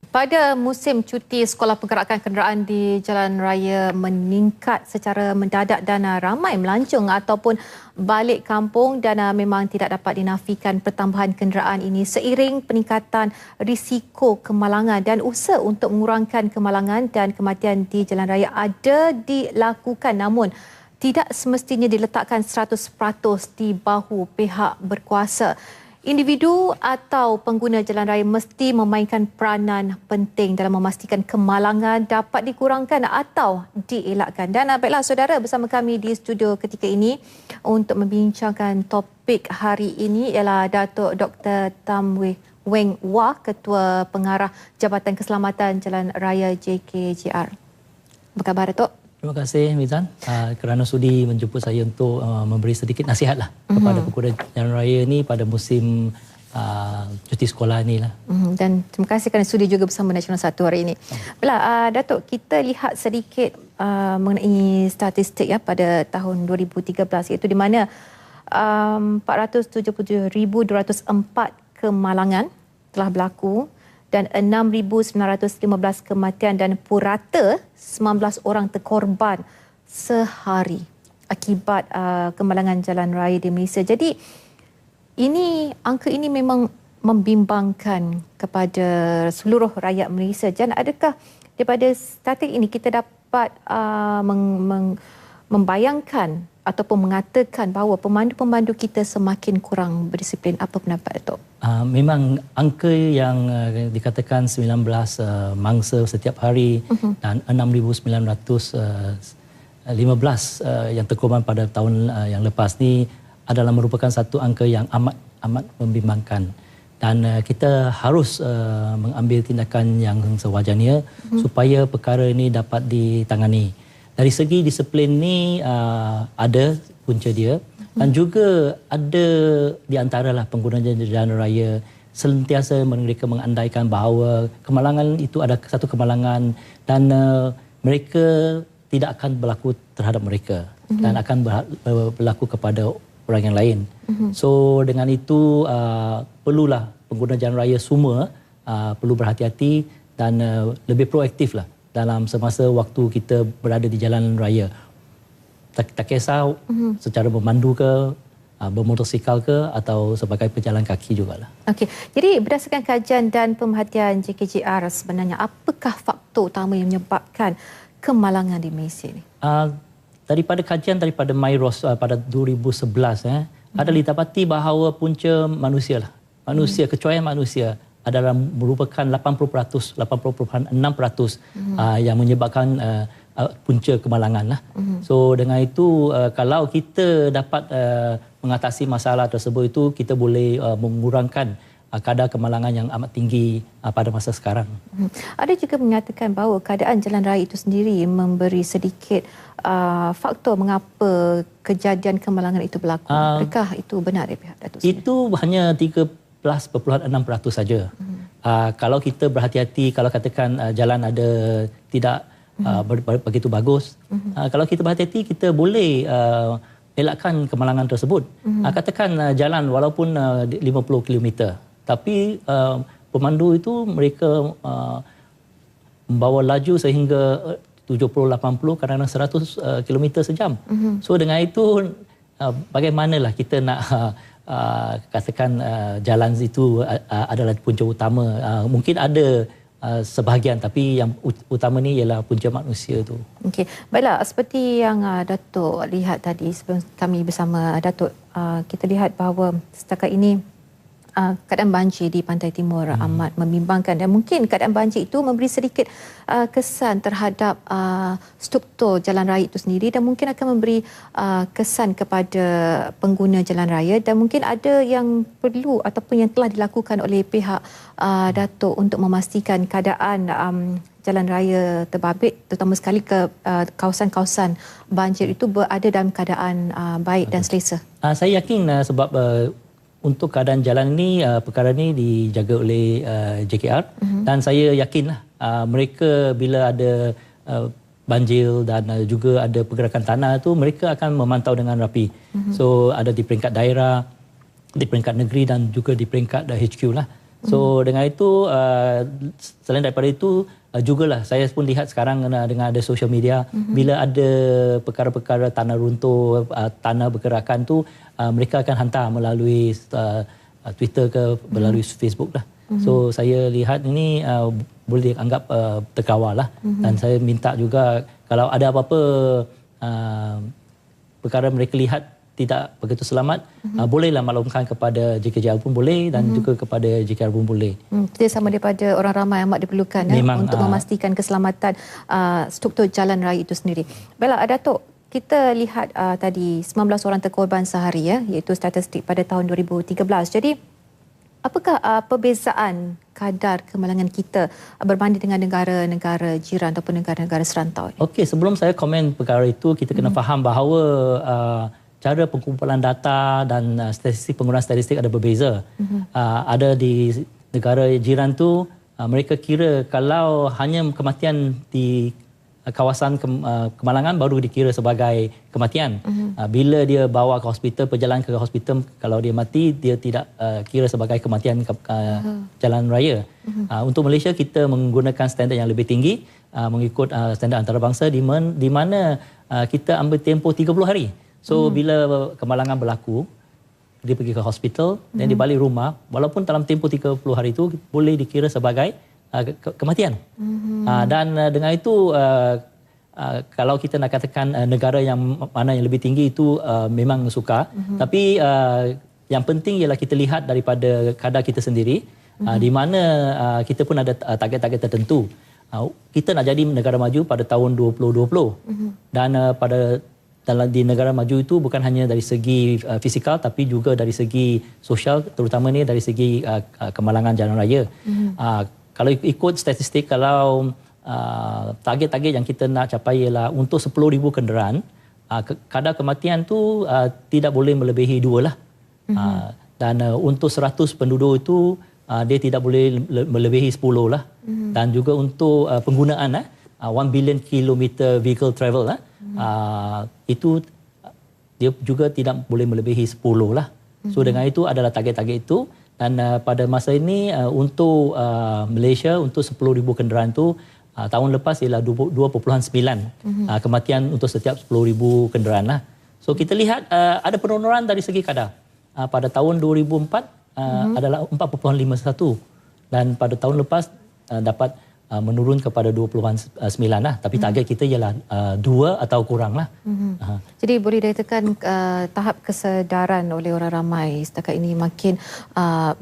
Pada musim cuti, sekolah pergerakan kenderaan di jalan raya meningkat secara mendadak dan ramai melancong ataupun balik kampung dan memang tidak dapat dinafikan pertambahan kenderaan ini seiring peningkatan risiko kemalangan dan usaha untuk mengurangkan kemalangan dan kematian di jalan raya ada dilakukan namun tidak semestinya diletakkan 100% di bahu pihak berkuasa. Individu atau pengguna jalan raya mesti memainkan peranan penting dalam memastikan kemalangan dapat dikurangkan atau dielakkan. Dan baiklah saudara, bersama kami di studio ketika ini untuk membincangkan topik hari ini ialah Datuk Dr. Tham Weng Wah, Ketua Pengarah Jabatan Keselamatan Jalan Raya JKJR. Apa khabar Datuk? Terima kasih Mizan kerana sudi menjemput saya untuk memberi sedikit nasihatlah kepada pengguna jalan raya ni pada musim cuti sekolah ni lah. Dan terima kasih kerana sudi juga bersama Nasional 1 hari ini. Baiklah Datuk, kita lihat sedikit mengenai statistik ya pada tahun 2013 iaitu di mana 477,204 kemalangan telah berlaku dan 6,915 kematian dan purata 19 orang terkorban sehari akibat kemalangan jalan raya di Malaysia. Jadi angka ini memang membimbangkan kepada seluruh rakyat Malaysia. Dan adakah daripada statistik ini kita dapat membayangkan ataupun mengatakan bahawa pemandu-pemandu kita semakin kurang berdisiplin? Apa pendapat Datuk? Memang angka yang dikatakan 19 mangsa setiap hari dan 6,915 yang terkorban pada tahun yang lepas ni adalah merupakan satu angka yang amat membimbangkan. Dan kita harus mengambil tindakan yang sewajarnya supaya perkara ini dapat ditangani. Dari segi disiplin ni ada punca dia dan juga ada di antaralah pengguna jalan raya sentiasa mereka mengandaikan bahawa kemalangan itu ada satu kemalangan dan mereka tidak akan berlaku terhadap mereka dan akan berlaku kepada orang yang lain. So dengan itu perlulah pengguna jalan raya semua perlu berhati-hati dan lebih proaktif lah dalam semasa waktu kita berada di jalan raya. Tak kisah secara memandu ke, bermotosikal ke atau sebagai pejalan kaki jugalah. Okey. Jadi berdasarkan kajian dan pemerhatian JKJR sebenarnya apakah faktor utama yang menyebabkan kemalangan di Malaysia ni? Daripada kajian daripada MyROS pada 2011 ada didapati bahawa punca manusia lah. Kecuaian manusia adalah merupakan 80%, 80.6% yang menyebabkan punca kemalangan lah. So dengan itu kalau kita dapat mengatasi masalah tersebut itu kita boleh mengurangkan kadar kemalangan yang amat tinggi pada masa sekarang. Ada juga menyatakan bahawa keadaan jalan raya itu sendiri memberi sedikit faktor mengapa kejadian kemalangan itu berlaku. Adakah itu benar dari pihak Datuk sendiri? Itu hanya 13.6% saja. Kalau kita berhati-hati, kalau katakan jalan ada tidak begitu bagus, kalau kita berhati-hati kita boleh elakkan kemalangan tersebut. Katakan jalan walaupun 50 km, tapi pemandu itu mereka membawa laju sehingga 70-80 kadang-kadang 100 km sejam. So dengan itu bagaimanalah kita nak katakan jalan itu adalah punca utama. Mungkin ada sebahagian tapi yang utama ni ialah punca manusia tu. Okey. Baiklah, seperti yang Datuk lihat tadi sebelum kami bersama Datuk, kita lihat bahawa setakat ini keadaan banjir di Pantai Timur amat membimbangkan dan mungkin keadaan banjir itu memberi sedikit kesan terhadap struktur jalan raya itu sendiri dan mungkin akan memberi kesan kepada pengguna jalan raya dan mungkin ada yang perlu ataupun yang telah dilakukan oleh pihak Datuk untuk memastikan keadaan jalan raya terbabit terutama sekali ke kawasan-kawasan banjir itu berada dalam keadaan baik dan selesa. Saya yakin sebab untuk keadaan jalan ini, perkara ini dijaga oleh JKR dan saya yakinlah mereka bila ada banjir dan juga ada pergerakan tanah itu mereka akan memantau dengan rapi. So ada di peringkat daerah, di peringkat negeri dan juga di peringkat HQ lah. So dengan itu selain daripada itu jugalah saya pun lihat sekarang dengan ada social media bila ada perkara-perkara tanah runtuh, tanah bergerakan tu mereka akan hantar melalui Twitter ke melalui Facebook lah. So saya lihat ini boleh dianggap terkawal lah. Dan saya minta juga kalau ada apa-apa perkara mereka lihat tidak begitu selamat, bolehlah maklumkan kepada JKJR pun boleh dan juga kepada JKR pun boleh. Kerjasama daripada orang ramai amat diperlukan untuk memastikan keselamatan struktur jalan raya itu sendiri. Baiklah, Datuk, kita lihat tadi 19 orang terkorban sehari iaitu statistik pada tahun 2013. Jadi apakah perbezaan kadar kemalangan kita berbanding dengan negara-negara jiran ataupun negara-negara serantau? Okey, sebelum saya komen perkara itu, kita kena faham bahawa cara pengkumpulan data dan statistik, penggunaan statistik ada berbeza. Ada di negara jiran tu mereka kira kalau hanya kematian di kawasan kemalangan baru dikira sebagai kematian. Bila dia bawa ke hospital, perjalanan ke hospital, kalau dia mati dia tidak kira sebagai kematian jalan raya. Untuk Malaysia kita menggunakan standard yang lebih tinggi mengikut standard antarabangsa di mana kita ambil tempoh 30 hari. So bila kemalangan berlaku, dia pergi ke hospital dan dia balik rumah, walaupun dalam tempoh 30 hari itu boleh dikira sebagai kematian. Dan dengan itu kalau kita nak katakan negara yang mana yang lebih tinggi itu memang sukar, tapi yang penting ialah kita lihat daripada kadar kita sendiri, di mana kita pun ada target-target tertentu. Kita nak jadi negara maju pada tahun 2020 dan di negara maju itu bukan hanya dari segi fizikal tapi juga dari segi sosial, terutama ni dari segi kemalangan jalan raya. Kalau ikut statistik, kalau target-target yang kita nak capai ialah untuk 10,000 kenderaan, kadar kematian tu tidak boleh melebihi 2 lah. Dan untuk 100 penduduk itu dia tidak boleh melebihi 10 lah. Dan juga untuk penggunaan 1 billion kilometer vehicle travel itu dia juga tidak boleh melebihi 10 lah. So dengan itu adalah target-target itu. Dan pada masa ini untuk Malaysia untuk 10,000 kenderaan tu tahun lepas ialah 2.9 kematian untuk setiap 10,000 kenderaan lah. So kita lihat ada penurunan dari segi kadar. Pada tahun 2004 adalah 4.51 dan pada tahun lepas dapat menurun kepada 29 lah, tapi target kita ialah 2 atau kurang lah. Jadi boleh dikatakan tahap kesedaran oleh orang ramai setakat ini makin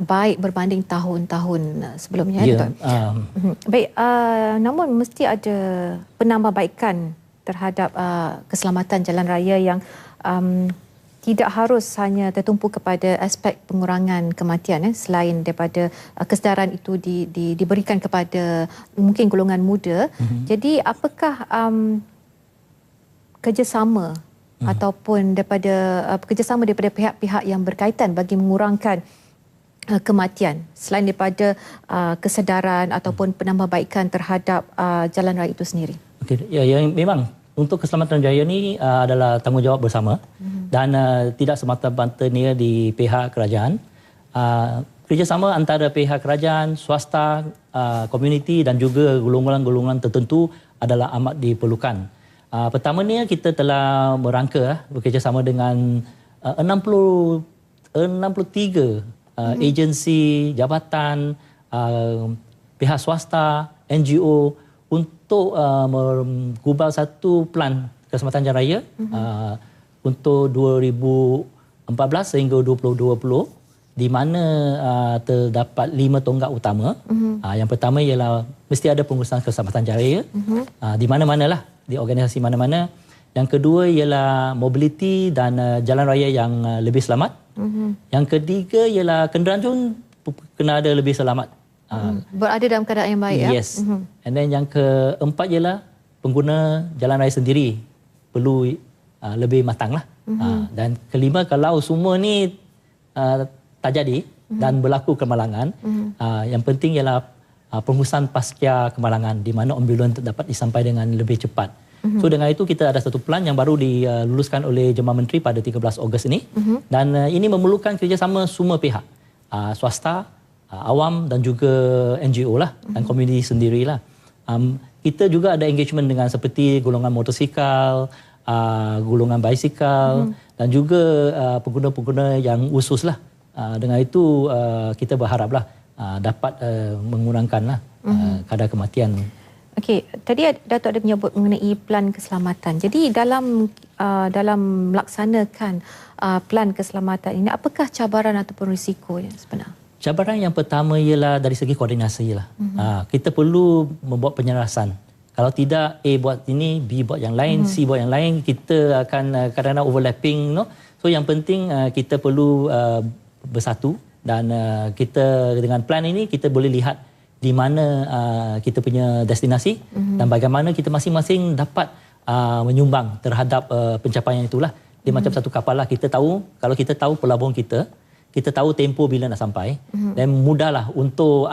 baik berbanding tahun-tahun sebelumnya. Ya, baik, namun mesti ada penambahbaikan terhadap keselamatan jalan raya yang tidak harus hanya tertumpu kepada aspek pengurangan kematian selain daripada kesedaran itu diberikan kepada mungkin golongan muda. Jadi apakah kerjasama ataupun kerjasama daripada pihak-pihak yang berkaitan bagi mengurangkan kematian selain daripada kesedaran ataupun penambahbaikan terhadap jalan raya itu sendiri? Okey, ya memang untuk keselamatan jaya ni adalah tanggungjawab bersama dan tidak semata-mata di pihak kerajaan. Kerjasama antara pihak kerajaan, swasta, komuniti dan juga golongan-golongan tertentu adalah amat diperlukan. Pertamanya kita telah merangka bekerjasama dengan 63 agensi, jabatan, pihak swasta, NGO untuk menggubal satu plan keselamatan jalan raya untuk 2014 sehingga 2020 di mana terdapat 5 tonggak utama. Yang pertama ialah mesti ada pengurusan keselamatan jalan raya di mana-manalah, di organisasi mana-mana. Yang kedua ialah mobiliti dan jalan raya yang lebih selamat. Yang ketiga ialah kenderaan pun kena ada lebih selamat. Berada dalam keadaan yang baik. Yes. And then yang keempat ialah pengguna jalan raya sendiri perlu lebih matang lah. Dan kelima, kalau semua ni tak jadi dan berlaku kemalangan, yang penting ialah pengurusan pasca kemalangan di mana ambulans dapat disampaikan dengan lebih cepat. So dengan itu kita ada satu plan yang baru diluluskan oleh Jemaah Menteri pada 13 Ogos ini. Dan ini memerlukan kerjasama semua pihak, swasta, awam dan juga NGO lah dan komuniti sendirilah. Kita juga ada engagement dengan seperti golongan motosikal, golongan basikal dan juga pengguna-pengguna yang khusus lah. Dengan itu kita berharaplah dapat mengurangkanlah kadar kematian. Okey, tadi Datuk ada menyebut mengenai plan keselamatan. Jadi dalam melaksanakan plan keselamatan ini, apakah cabaran ataupun risiko yang sebenar? Cabaran yang pertama ialah dari segi koordinasi lah. Kita perlu membuat penyelarasan. Kalau tidak, A buat ini, B buat yang lain, C buat yang lain, kita akan kadang-kadang overlapping. No? So yang penting kita perlu bersatu dan kita dengan plan ini kita boleh lihat di mana kita punya destinasi dan bagaimana kita masing-masing dapat menyumbang terhadap pencapaian itulah. Dia macam satu kapal lah. Kita tahu, kalau kita tahu pelabuhan kita tahu tempoh bila nak sampai dan mudahlah untuk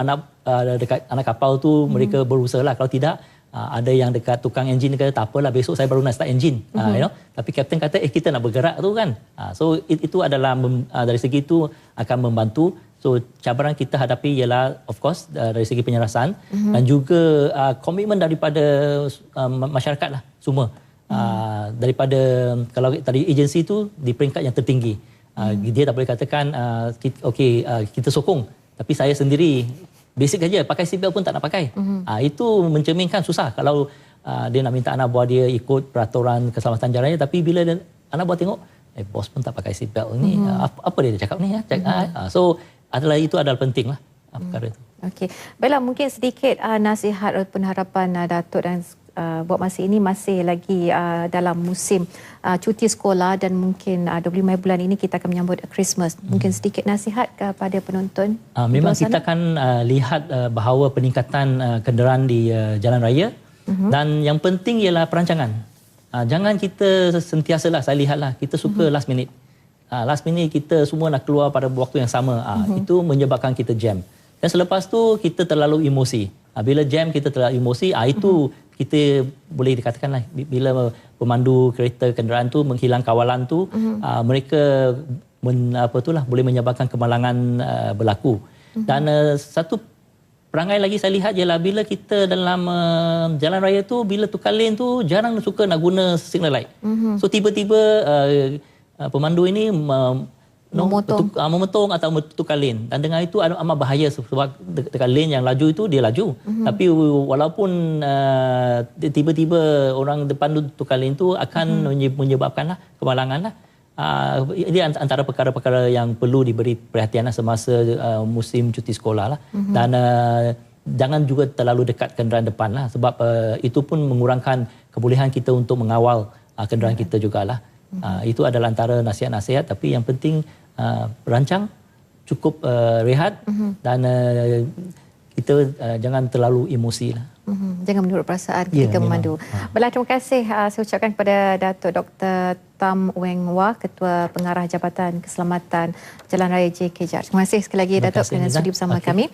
dekat anak kapal tu mereka berusaha lah. Kalau tidak, ada yang dekat tukang enjin kata tak apalah besok saya baru nak start enjin, you know. Tapi kapten kata kita nak bergerak tu kan. So itu adalah dari segi itu akan membantu. So cabaran kita hadapi ialah of course dari segi penyelarasan dan juga komitmen daripada masyarakat lah semua. Daripada kalau tadi agensi tu di peringkat yang tertinggi. Dia tak boleh katakan kita sokong, tapi saya sendiri basic saja pakai seatbelt pun tak nak pakai. Itu mencerminkan susah kalau dia nak minta anak buah dia ikut peraturan keselamatan jalan raya, tapi bila anak buah tengok bos pun tak pakai seatbelt ni, apa dia cakap ni ya? So itu adalah penting lah perkara itu. Okey, baiklah, mungkin sedikit nasihat ataupun harapan Datuk dan buat masa ini masih lagi dalam musim cuti sekolah dan mungkin 25 bulan ini kita akan menyambut Christmas. Mungkin sedikit nasihat kepada penonton. Memang kita akan lihat bahawa peningkatan kenderaan di jalan raya dan yang penting ialah perancangan. Jangan kita sentiasalah, saya lihatlah kita suka last minute. Last minute kita semua nak keluar pada waktu yang sama. Itu menyebabkan kita jam. Dan selepas tu kita terlalu emosi. Bila jam kita terlalu emosi, itu kita boleh dikatakanlah bila pemandu kereta kenderaan tu menghilang kawalan tu, mereka boleh menyebabkan kemalangan berlaku. Dan satu perangai lagi saya lihat ialah bila kita dalam jalan raya tu, bila tukar lane tu jarang suka nak guna signal light. So tiba-tiba pemandu ini memotong atau tukar lane, dan dengan itu amat bahaya sebab dekat lane yang laju itu dia laju, tapi walaupun tiba-tiba orang depan tu tukar lane tu akan menyebabkanlah kemalangan lah. Ini antara perkara-perkara yang perlu diberi perhatian semasa musim cuti sekolah lah. Dan jangan juga terlalu dekat kenderaan depan lah, sebab itu pun mengurangkan kebolehan kita untuk mengawal kenderaan kita jugalah. Itu adalah antara nasihat-nasihat, tapi yang penting rancang, cukup rehat dan kita jangan terlalu emosi lah. Jangan menurut perasaan ketika memandu. Baiklah, terima kasih saya ucapkan kepada Datuk Dr. Tam Weng Wah, Ketua Pengarah Jabatan Keselamatan Jalan Raya JKJAR. Terima kasih sekali lagi Datuk kerana sudi bersama kami.